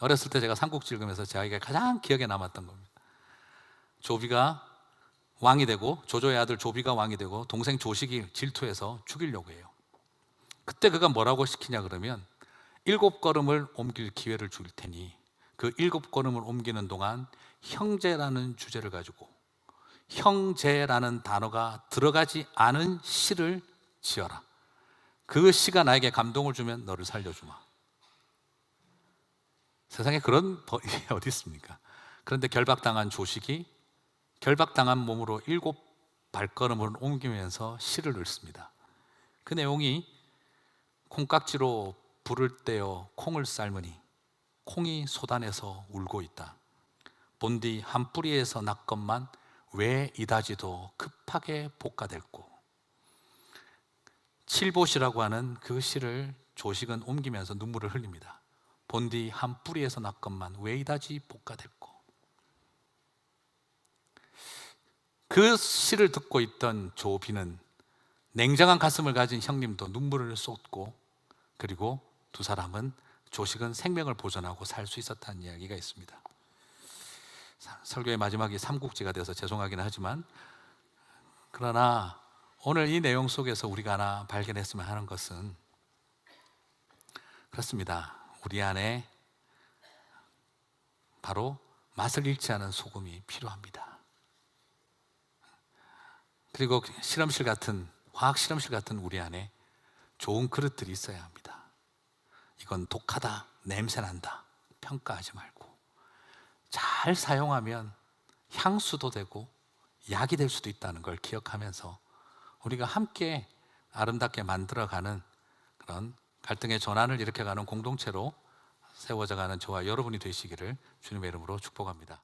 어렸을 때 제가 삼국지 읽으면서 제 아이가 가장 기억에 남았던 겁니다. 조비가 왕이 되고, 조조의 아들 조비가 왕이 되고 동생 조식이 질투해서 죽이려고 해요. 그때 그가 뭐라고 시키냐 그러면 7걸음을 옮길 기회를 줄 테니 그 7걸음을 옮기는 동안 형제라는 주제를 가지고 형제라는 단어가 들어가지 않은 시를 지어라. 그 시가 나에게 감동을 주면 너를 살려주마. 세상에 그런 법이 어디 있습니까? 그런데 결박당한 조식이 결박당한 몸으로 7발걸음을 옮기면서 시를 읽습니다. 그 내용이 콩깍지로 불을 떼어 콩을 삶으니 콩이 솟아내서 울고 있다. 본디 한 뿌리에서 났건만 왜 이다지도 급하게 볶아댔고. 칠봇이라고 하는 그 시를 조식은 옮기면서 눈물을 흘립니다. 본디 한 뿌리에서 났건만 왜 이다지 볶아댔고. 그 시를 듣고 있던 조비는 냉정한 가슴을 가진 형님도 눈물을 쏟고, 그리고 두 사람은 조식은 생명을 보존하고 살 수 있었다는 이야기가 있습니다. 설교의 마지막이 삼국지가 돼서 죄송하긴 하지만, 그러나 오늘 이 내용 속에서 우리가 하나 발견했으면 하는 것은 그렇습니다. 우리 안에 바로 맛을 잃지 않은 소금이 필요합니다. 그리고 실험실 같은, 화학 실험실 같은 우리 안에 좋은 그릇들이 있어야 합니다. 이건 독하다, 냄새난다 평가하지 말고 잘 사용하면 향수도 되고 약이 될 수도 있다는 걸 기억하면서 우리가 함께 아름답게 만들어가는 그런 갈등의 전환을 일으켜가는 공동체로 세워져가는 저와 여러분이 되시기를 주님의 이름으로 축복합니다.